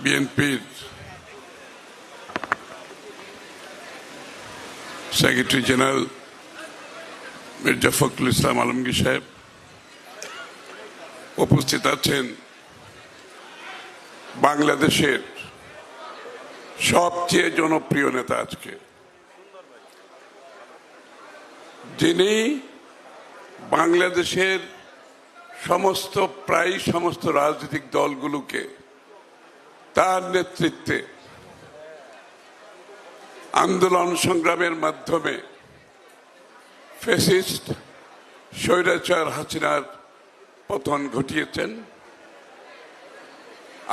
বিএনপির secretary general Mirza Fakhrul Islam Alamgir সাহেব উপস্থিত আছেন। বাংলাদেশের সবচেয়ে জনপ্রিয় নেতা আজকে, যিনি বাংলাদেশের প্রায় সমস্ত রাজনৈতিক দলগুলোকে তার নেতৃত্বে আন্দোলন সংগ্রামের মাধ্যমে ফ্যাসিস্ট স্বৈরাচার হাসিনার পতন ঘটিয়েছেন।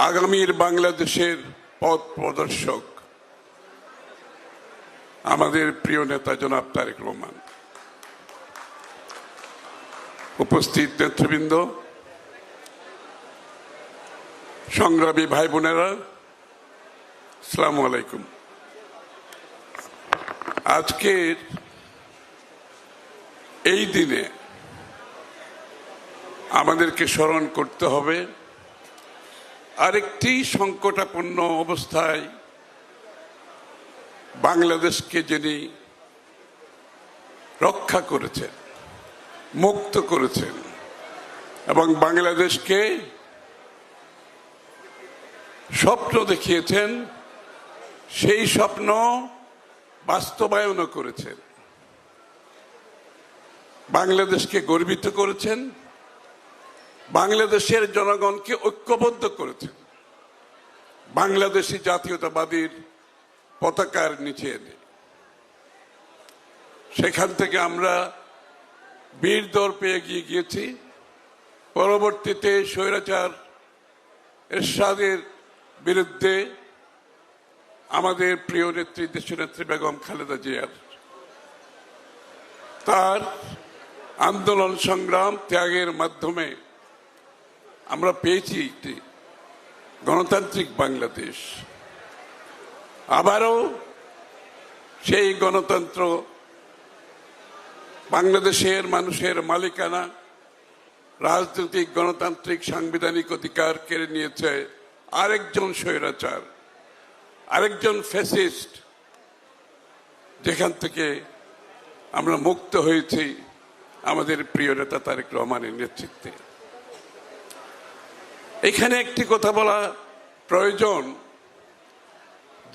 আগামীর বাংলাদেশের পথ প্রদর্শক আমাদের প্রিয় নেতা জনাব তারেক রহমান। উপস্থিত নেতৃবৃন্দ, সংগ্রামী ভাই বোনেরা, আসসালামু আলাইকুম। আজকের এই দিনে আমাদেরকে স্মরণ করতে হবে আরেকটি সংকটাপন্ন অবস্থায় বাংলাদেশকে যিনি রক্ষা করেছেন, মুক্ত করেছেন এবং বাংলাদেশকে স্বপ্ন দেখিয়েছেন, সেই স্বপ্ন বাস্তবায়নও করেছেন। বাংলাদেশকে গর্বিত করেছেন, বাংলাদেশের জনগণকে ঐক্যবদ্ধ করেছেন, বাংলাদেশি জাতীয়তাবাদীর পতাকার নিচে এনে। সেখান থেকে আমরা বীর দৌড় পেয়ে গিয়েছি। পরবর্তীতে স্বৈরাচার এরশাদের বিরুদ্ধে আমাদের প্রিয় নেত্রী, দেশনেত্রী বেগম খালেদা জিয়ার তার আন্দোলন সংগ্রাম ত্যাগের মাধ্যমে আমরা পেয়েছি একটি গণতান্ত্রিক বাংলাদেশ। আবারও সেই গণতন্ত্র, বাংলাদেশের মানুষের মালিকানা, রাজনৈতিক গণতান্ত্রিক সাংবিধানিক অধিকার কেড়ে নিয়েছে আরেকজন স্বৈরাচার, আরেকজন ফ্যাসিস্ট, যেখান থেকে আমরা মুক্ত হয়েছি আমাদের প্রিয় নেতা তারেক রহমানের নেতৃত্বে। এখানে একটি কথা বলা প্রয়োজন,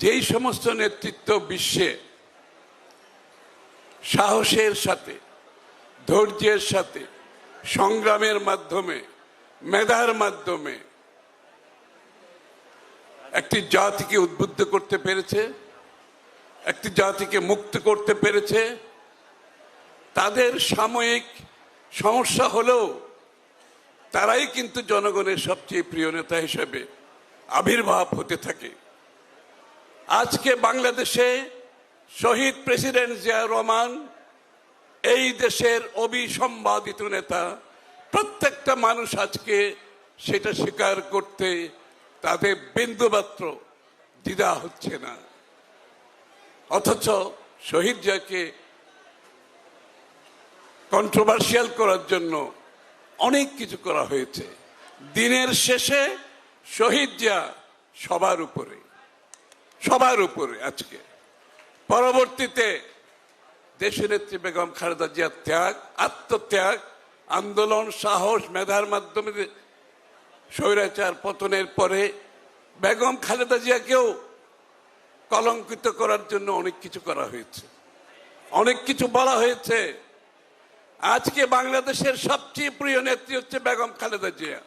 যেই সমস্ত নেতৃত্ব বিশ্বে সাহসের সাথে, ধৈর্যের সাথে, সংগ্রামের মাধ্যমে, মেধার মাধ্যমে একটি জাতিকে উদ্বুদ্ধ করতে পেরেছে, একটি জাতিকে মুক্ত করতে পেরেছে, তাদের সাময়িক সমস্যা হলেও তারাই কিন্তু জনগণের সবচেয়ে প্রিয় নেতা হিসেবে আবির্ভাব হতে থাকে। আজকে বাংলাদেশে শহীদ প্রেসিডেন্ট জিয়া রহমান এই দেশের অবিসম্বাদিত নেতা। প্রত্যেকটা মানুষ আজকে সেটা স্বীকার করতে তাদের বিন্দুমাত্র দ্বিধা হচ্ছে না। অথচ শহীদ জিয়াকে কন্ট্রোভার্সিয়াল করার জন্য অনেক কিছু করা হয়েছে। দিনের শেষে শহীদ জিয়া সবার উপরে আজকে। পরবর্তীতে দেশনেত্রী বেগম খালেদা জিয়ার ত্যাগ, আত্মত্যাগ, আন্দোলন, সাহস, মেধার মাধ্যমে স্বৈরাচার পতনের পরে বেগম খালেদা জিয়াকেও কলঙ্কিত করার জন্য অনেক কিছু করা হয়েছে, অনেক কিছু বলা হয়েছে। আজকে বাংলাদেশের সবচেয়ে প্রিয় নেত্রী হচ্ছে বেগম খালেদা জিয়া।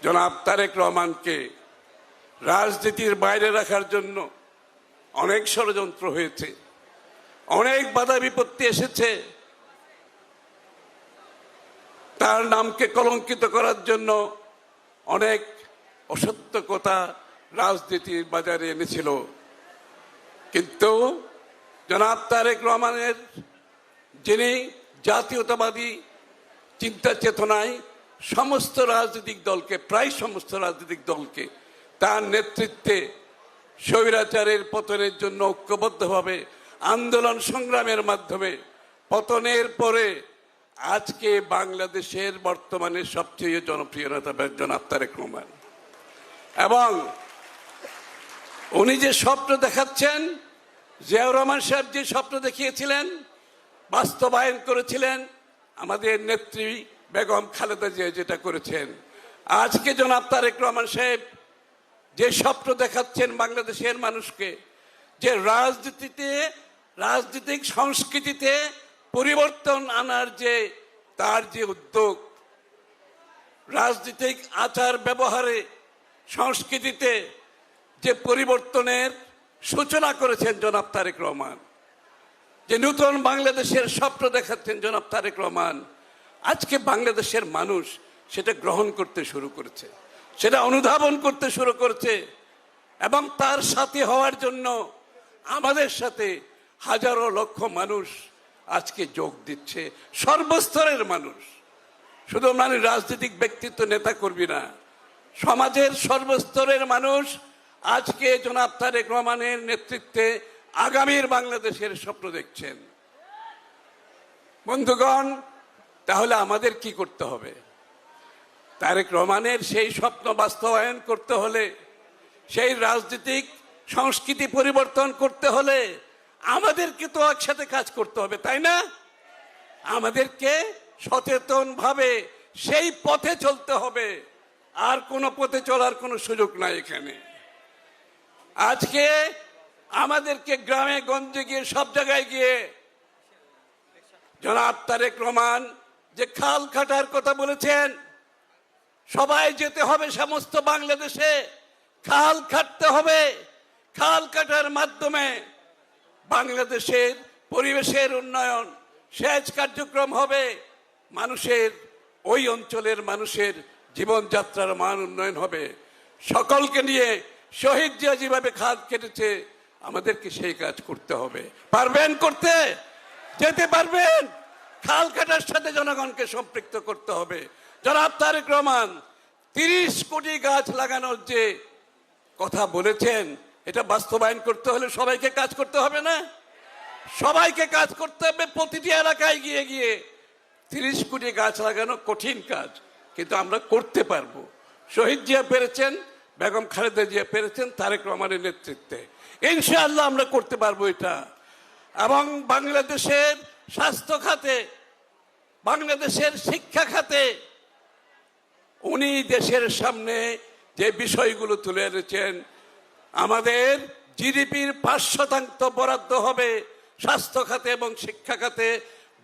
জনাব তারেক রহমানকে রাজনীতির বাইরে রাখার জন্য অনেক ষড়যন্ত্র হয়েছে, অনেক বাধা বিপত্তি এসেছে। তার নামকে কলঙ্কিত করার জন্য অনেক অসত্য কথা রাজনীতির বাজারে এনেছিল। কিন্তু জনাব তারেক রহমানের, যিনি জাতীয়তাবাদী চিন্তা চেতনায় সমস্ত রাজনৈতিক দলকে, প্রায় সমস্ত রাজনৈতিক দলকে তার নেতৃত্বে স্বৈরাচারের পতনের জন্য ঐক্যবদ্ধভাবে আন্দোলন সংগ্রামের মাধ্যমে পতনের পরে আজকে বাংলাদেশের বর্তমানে সবচেয়ে জনপ্রিয় নেতা জনাব তারেক রহমান, এবং উনি যে স্বপ্ন দেখাচ্ছেন, জিয়াউর রহমান সাহেব যে স্বপ্ন দেখিয়েছিলেন, বাস্তবায়ন করেছিলেন আমাদের নেত্রী বেগম খালেদা জিয়া যেটা করেছেন, আজকে জনাব তারেক রহমান সাহেব যে স্বপ্ন দেখাচ্ছেন বাংলাদেশের মানুষকে, যে রাজনৈতিক সংস্কৃতিতে পরিবর্তন আনার যে তার যে উদ্যোগ, রাজনৈতিক আচার ব্যবহারে সংস্কৃতিতে যে পরিবর্তনের সূচনা করেছেন জনাব তারেক রহমান, যে নতুন বাংলাদেশের স্বপ্ন দেখাচ্ছেন জনাব তারেক রহমান, আজকে বাংলাদেশের মানুষ সেটা গ্রহণ করতে শুরু করেছে, সেটা অনুধাবন করতে শুরু করেছে, এবং তার সাথে হওয়ার জন্য আমাদের সাথে হাজারো লক্ষ মানুষ আজকে যোগ দিচ্ছে, সর্বস্তরের মানুষ, শুধু মানে রাজনৈতিক ব্যক্তিত্ব নেতা কর্মী না, সমাজের সর্বস্তরের মানুষ আজকে জনাব তারেক রহমানের নেতৃত্বে আগামীর বাংলাদেশের স্বপ্ন দেখছেন। বন্ধুগণ, তাহলে আমাদের কি করতে হবে? তারেক রহমানের সেই স্বপ্ন বাস্তবায়ন করতে হলে, সেই রাজনৈতিক সংস্কৃতি পরিবর্তন করতে হলে আমাদেরকে তো একসাথে কাজ করতে হবে, তাই না? আমাদেরকে সচেতনভাবে সেই পথে চলতে হবে, আর কোনো পথে চলার কোনো সুযোগ নাই এখানে। আজকে আমাদেরকে গ্রামে গঞ্জে গিয়ে সব জায়গায় গিয়ে জনাব তারেক রহমান যে খাল কাটার কথা বলেছেন, সবাই যেতে হবে সমস্ত বাংলাদেশে, খাল কাটতে হবে, খাল কাটার মাধ্যমে বাংলাদেশের পরিবেশের উন্নয়ন, সেচ কার্যক্রম হবে, মানুষের ওই অঞ্চলের মানুষের জীবনযাত্রার মান উন্নয়ন হবে। সকলকে নিয়ে শহীদ জিয়া যেভাবে খাল কেটেছে, আমাদেরকে সেই কাজ করতে হবে। পারবেন করতে? যেতে পারবেন? খাল কাটার সাথে জনগণকে সম্পৃক্ত করতে হবে। জনাব তারেক রহমান 30 কোটি গাছ লাগানোর যে কথা বলেছেন, এটা বাস্তবায়ন করতে হলে সবাইকে কাজ করতে হবে না? সবাইকে কাজ করতে হবে। প্রতিটি এলাকায় গিয়ে গিয়ে 30 কোটি গাছ লাগানো কঠিন কাজ, কিন্তু আমরা করতে পারবো। শহীদ জিয়া পেরেছেন, বেগম খালেদা জিয়া পেরেছেন তারেক রহমানের নেতৃত্বে, ইনশাআল্লাহ আমরা করতে পারবো এটা। এবং বাংলাদেশের স্বাস্থ্য খাতে, বাংলাদেশের শিক্ষা খাতে উনি দেশের সামনে যে বিষয়গুলো তুলে এনেছেন, আমাদের জিডিপির 5% বরাদ্দ হবে স্বাস্থ্য খাতে এবং শিক্ষা খাতে,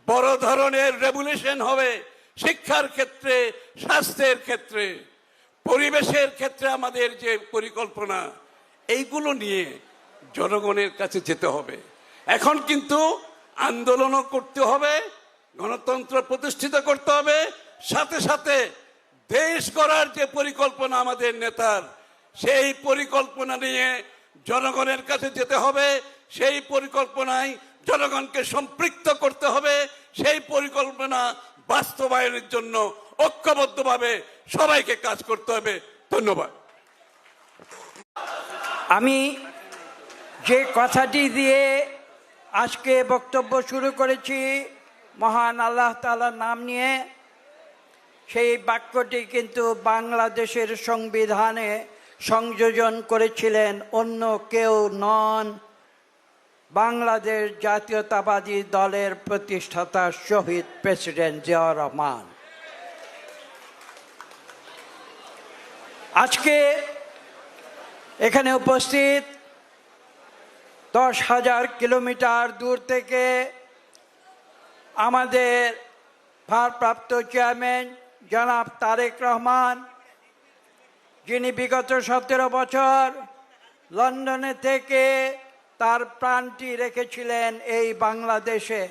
বড় ধরনের রেভলিউশন হবে শিক্ষার ক্ষেত্রে, স্বাস্থ্যের ক্ষেত্রে, পরিবেশের ক্ষেত্রে। আমাদের যে পরিকল্পনা, এইগুলো নিয়ে জনগণের কাছে যেতে হবে। এখন কিন্তু আন্দোলনও করতে হবে, গণতন্ত্র প্রতিষ্ঠিত করতে হবে, সাথে সাথে দেশ গড়ার যে পরিকল্পনা আমাদের নেতার, সেই পরিকল্পনা নিয়ে জনগণের কাছে যেতে হবে, সেই পরিকল্পনায় জনগণকে সম্পৃক্ত করতে হবে, সেই পরিকল্পনা বাস্তবায়নের জন্য ঐক্যবদ্ধভাবে সবাইকে কাজ করতে হবে। ধন্যবাদ। আমি যে কথাটি দিয়ে আজকে বক্তব্য শুরু করেছি, মহান আল্লাহ তাআলার নাম নিয়ে, সেই বাক্যটি কিন্তু বাংলাদেশের সংবিধানে সংযোজন করেছিলেন অন্য কেউ নন, বাংলাদেশ জাতীয়তাবাদী দলের প্রতিষ্ঠাতা শহীদ প্রেসিডেন্ট জিয়াউর রহমান। আজকে এখানে উপস্থিত 10,000 কিলোমিটার দূর থেকে আমাদের ভারপ্রাপ্ত চেয়ারম্যান জনাব তারেক রহমান, যিনি বিগত 17 বছর লন্ডনে থেকে তার প্রাণটি রেখেছিলেন এই বাংলাদেশে,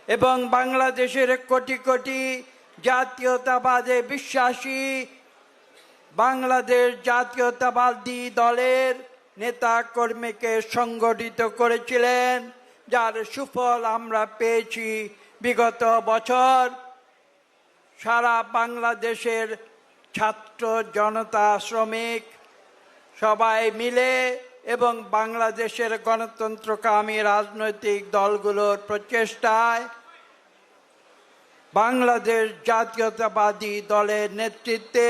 এবং বাংলাদেশের কোটি কোটি জাতীয়তাবাদে বিশ্বাসী বাংলাদেশ জাতীয়তাবাদী দলের নেতা কর্মীকে সংগঠিত করেছিলেন, যার সুফল আমরা পেয়েছি বিগত বছর। সারা বাংলাদেশের ছাত্র জনতা, শ্রমিক সবাই মিলে এবং বাংলাদেশের গণতন্ত্রকামী রাজনৈতিক দলগুলোর প্রচেষ্টায় বাংলাদেশ জাতীয়তাবাদী দলের নেতৃত্বে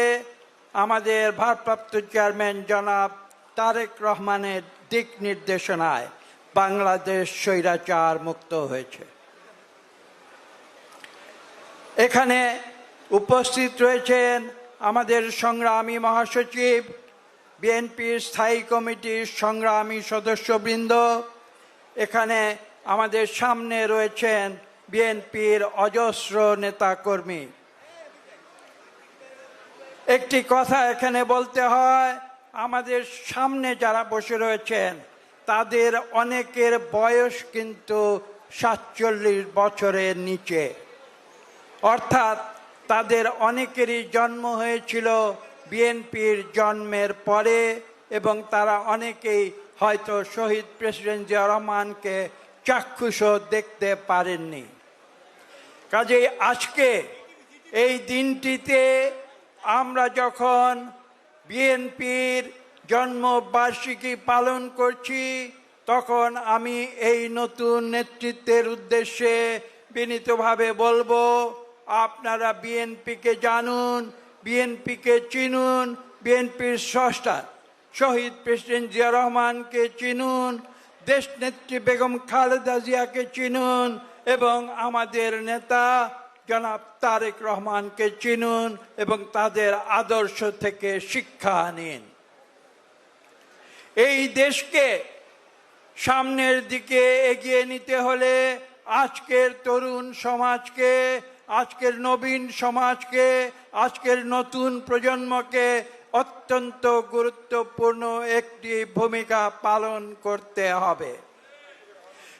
আমাদের ভারপ্রাপ্ত চেয়ারম্যান জনাব তারেক রহমানের দিক নির্দেশনায় বাংলাদেশ স্বৈরাচার মুক্ত হয়েছে। এখানে উপস্থিত রয়েছেন আমাদের সংগ্রামী মহাসচিব, বিএনপির স্থায়ী কমিটির সংগ্রামী সদস্যবৃন্দ, এখানে আমাদের সামনে রয়েছেন বিএনপির অজস্র নেতাকর্মী। একটি কথা এখানে বলতে হয়, আমাদের সামনে যারা বসে রয়েছেন তাদের অনেকের বয়স কিন্তু 47 বছরের নিচে, অর্থাৎ তাদের অনেকেরই জন্ম হয়েছিল বিএনপির জন্মের পরে এবং তারা অনেকেই হয়তো শহীদ প্রেসিডেন্ট জিয়া রহমানকে চাক্ষুষও দেখতে পারেননি। কাজেই আজকে এই দিনটিতে আমরা যখন বিএনপির জন্মবার্ষিকী পালন করছি, তখন আমি এই নতুন নেতৃত্বের উদ্দেশ্যে বিনীতভাবে বলবো, আপনারা বিএনপিকে জানুন, বিএনপিকে চিনুন, বিএনপির স্রষ্টা শহীদ প্রেসিডেন্ট জিয়া রহমানকে চিনুন, দেশনেত্রী বেগম খালেদা জিয়াকে চিনুন এবং আমাদের নেতা জনাব তারেক রহমানকে চিনুন এবং তাদের আদর্শ থেকে শিক্ষা নিন। এই দেশকে সামনের দিকে এগিয়ে নিতে হলে আজকের তরুণ সমাজকে, আজকের নবীন সমাজকে, আজকের নতুন প্রজন্মকে অত্যন্ত গুরুত্বপূর্ণ একটি ভূমিকা পালন করতে হবে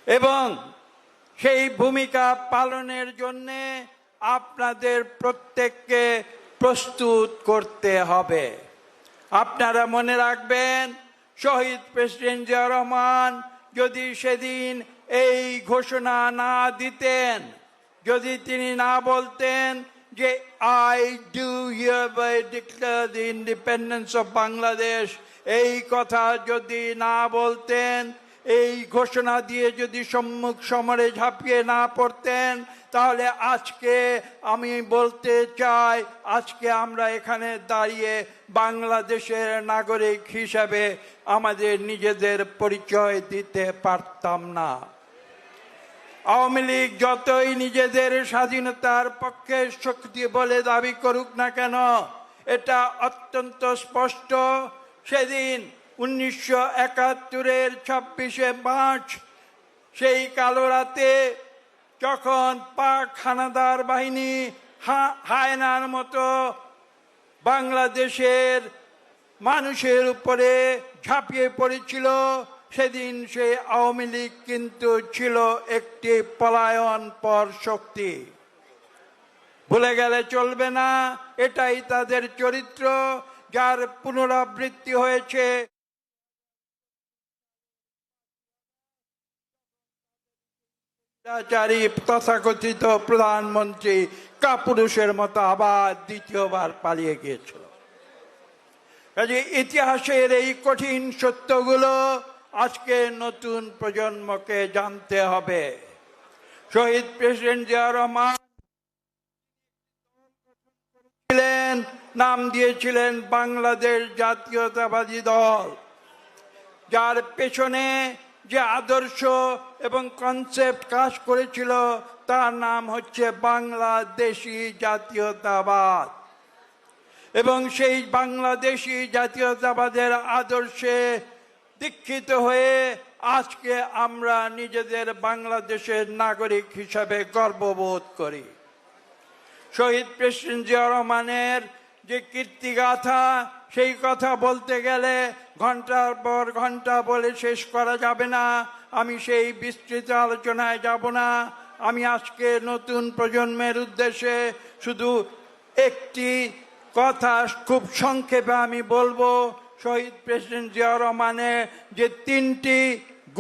এবং সেই ভূমিকা পালনের জন্যে আপনাদের প্রত্যেককে প্রস্তুত করতে হবে। আপনারা মনে রাখবেন, শহীদ প্রেসিডেন্ট জিয়া রহমান যদি সেদিন এই ঘোষণা না দিতেন, যদি তিনি না বলতেন যে I do hereby declare the independence of Bangladesh, এই কথা যদি না বলতেন, এই ঘোষণা দিয়ে যদি সম্মুখ সমরে ঝাঁপিয়ে না পড়তেন, তাহলে আজকে আমি বলতে চাই, আজকে আমরা এখানে দাঁড়িয়ে বাংলাদেশের নাগরিক হিসাবে আমাদের নিজেদের পরিচয় দিতে পারতাম না। আওয়ামী লীগ যতই নিজেদের স্বাধীনতার পক্ষে শক্তি বলে দাবি করুক না কেন, এটা অত্যন্ত স্পষ্ট। সেদিন 1971-এর 26শে মার্চ সেই কালো রাতে যখন পাক হানাদার বাহিনী হায়নার মতো বাংলাদেশের মানুষের উপরে ঝাঁপিয়ে পড়েছিল, সেদিন সেই আওয়ামী লীগ কিন্তু ছিল একটি পলায়নপর শক্তি। ভুলে গেলে চলবে না, এটাই তাদের চরিত্র, যার পুনরাবৃত্তি হয়েছে তথাকথিত প্রধানমন্ত্রী কাপুরুষের মতো আবার দ্বিতীয়বার পালিয়ে গিয়েছিল। কাজে ইতিহাসের এই কঠিন সত্যগুলো আজকে নতুন প্রজন্মকে জানতে হবে। শহীদ প্রেসিডেন্ট জিয়া রহমান নাম দিয়েছিলেন বাংলাদেশ জাতীয়তাবাদী দল, যার পেছনে যে আদর্শ এবং কনসেপ্ট কাজ করেছিল তার নাম হচ্ছে বাংলাদেশি জাতীয়তাবাদ। এবং সেই বাংলাদেশি জাতীয়তাবাদের আদর্শে দীক্ষিত হয়ে আজকে আমরা নিজেদের বাংলাদেশের নাগরিক হিসাবে গর্ববোধ করি। শহীদ প্রেসিডেন্ট জিয়া রহমানের যে কীর্তিগাথা, সেই কথা বলতে গেলে ঘন্টার পর ঘন্টা বলে শেষ করা যাবে না। আমি সেই বিস্তৃত আলোচনায় যাব না। আমি আজকে নতুন প্রজন্মের উদ্দেশ্যে শুধু একটি কথা খুব সংক্ষেপে আমি বলবো। শহীদ প্রেসিডেন্ট জিয়া রহমানের যে 3টি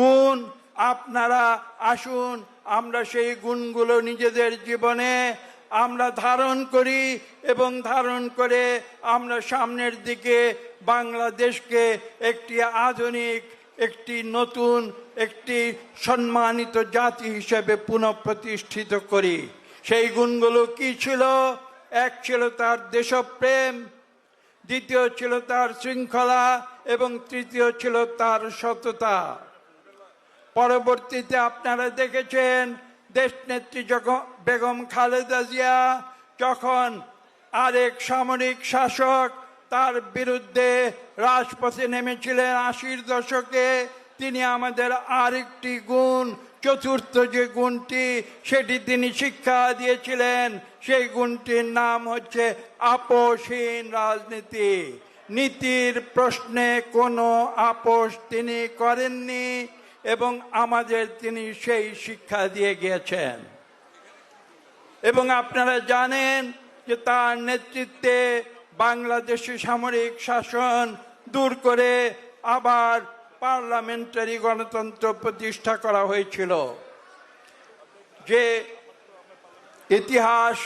গুণ, আপনারা আসুন আমরা সেই গুণগুলো নিজেদের জীবনে আমরা ধারণ করি এবং ধারণ করে আমরা সামনের দিকে বাংলাদেশকে একটি আধুনিক, একটি নতুন, একটি সম্মানিত জাতি হিসেবে পুনঃপ্রতিষ্ঠিত করি। সেই গুণগুলো কি ছিল? এক ছিল তার দেশপ্রেম, দ্বিতীয় ছিল তার শৃঙ্খলা এবং তৃতীয় ছিল তার সততা। পরবর্তীতে আপনারা দেখেছেন দেশনেত্রী বেগম খালেদা জিয়া যখন আরেক সামরিক শাসক তার বিরুদ্ধে রাজপথে নেমেছিলেন ৮০-র দশকে, তিনি আমাদের আরেকটি গুণ, চতুর্থ যে গুণটি, সেটি তিনি শিক্ষা দিয়েছিলেন। সেই গুণটির নাম হচ্ছে আপোষহীন রাজনীতি। নীতির প্রশ্নে কোনো আপোষ তিনি করেননি এবং আমাদের তিনি সেই শিক্ষা দিয়ে গিয়েছেন। এবং আপনারা জানেন যে তার নেতৃত্বে বাংলাদেশে সামরিক শাসন দূর করে আবার পার্লামেন্টারি গণতন্ত্র প্রতিষ্ঠা করা হয়েছিল। যে ইতিহাস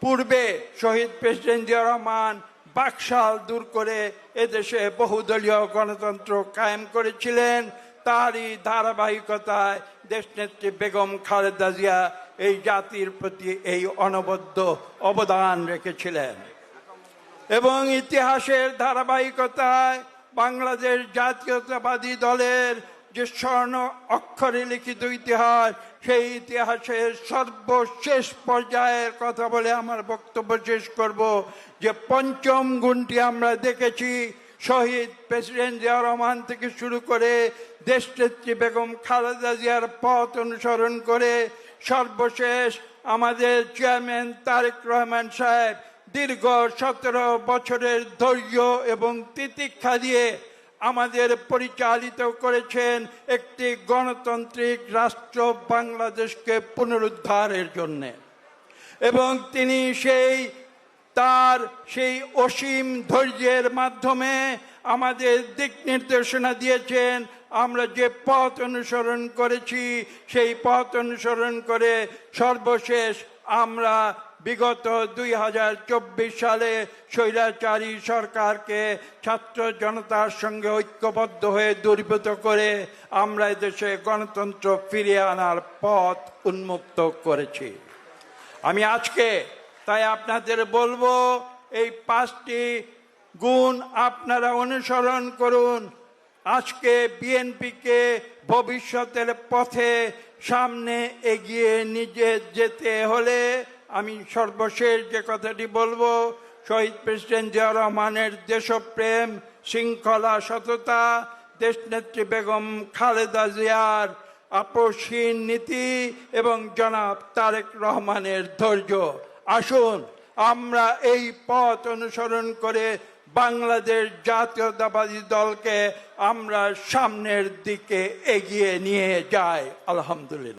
পূর্বে শহীদ প্রেসিডেন্ট জিয়া রহমান বাকশাল দূর করে এদেশে বহুদলীয় গণতন্ত্র কায়েম করেছিলেন, তারই ধারাবাহিকতায় দেশনেত্রী বেগম খালেদা জিয়া এই জাতির প্রতি এই অনবদ্য অবদান রেখেছিলেন। এবং ইতিহাসের ধারাবাহিকতায় বাংলাদেশ জাতীয়তাবাদী দলের যে স্বর্ণ অক্ষরে লিখিত ইতিহাস, সেই ইতিহাসের সর্বশেষ পর্যায়ের কথা বলে আমার বক্তব্য শেষ করব। যে পঞ্চম গুণটি আমরা দেখেছি, শহীদ প্রেসিডেন্ট জিয়া রহমান থেকে শুরু করে দেশনেত্রী বেগম খালেদা জিয়ার পথ অনুসরণ করে সর্বশেষ আমাদের চেয়ারম্যান তারেক রহমান সাহেব দীর্ঘ 17 বছরের ধৈর্য এবং তিতিক্ষা দিয়ে আমাদের পরিচালিত করেছেন একটি গণতান্ত্রিক রাষ্ট্র বাংলাদেশকে পুনরুদ্ধারের জন্য। এবং তিনি তার সেই অসীম ধৈর্যের মাধ্যমে আমাদের দিক নির্দেশনা দিয়েছেন। আমরা যে পথ অনুসরণ করেছি, সেই পথ অনুসরণ করে সর্বশেষ আমরা বিগত 2024 সালে স্বৈরাচারী সরকারকে ছাত্র জনতার সঙ্গে ঐক্যবদ্ধ হয়ে দূরীভূত করে আমরা এদেশে গণতন্ত্র ফিরিয়ে আনার পথ উন্মুক্ত করেছি। আমি আজকে তাই আপনাদের বলবো, এই 5টি গুণ আপনারা অনুসরণ করুন। আজকে বিএনপিকে ভবিষ্যতের পথে সামনে এগিয়ে নিয়ে যেতে হলে আমি সর্বশেষ যে কথাটি বলবো, শহীদ প্রেসিডেন্ট জিয়া রহমানের দেশপ্রেম, শৃঙ্খলা, সততা, দেশনেত্রী বেগম খালেদা জিয়ার আপোষহীন নীতি এবং জনাব তারেক রহমানের ধৈর্য। আসুন আমরা এই পথ অনুসরণ করে বাংলাদেশ জাতীয়তাবাদী দলকে আমরা সামনের দিকে এগিয়ে নিয়ে যাই। আলহামদুলিল্লাহ।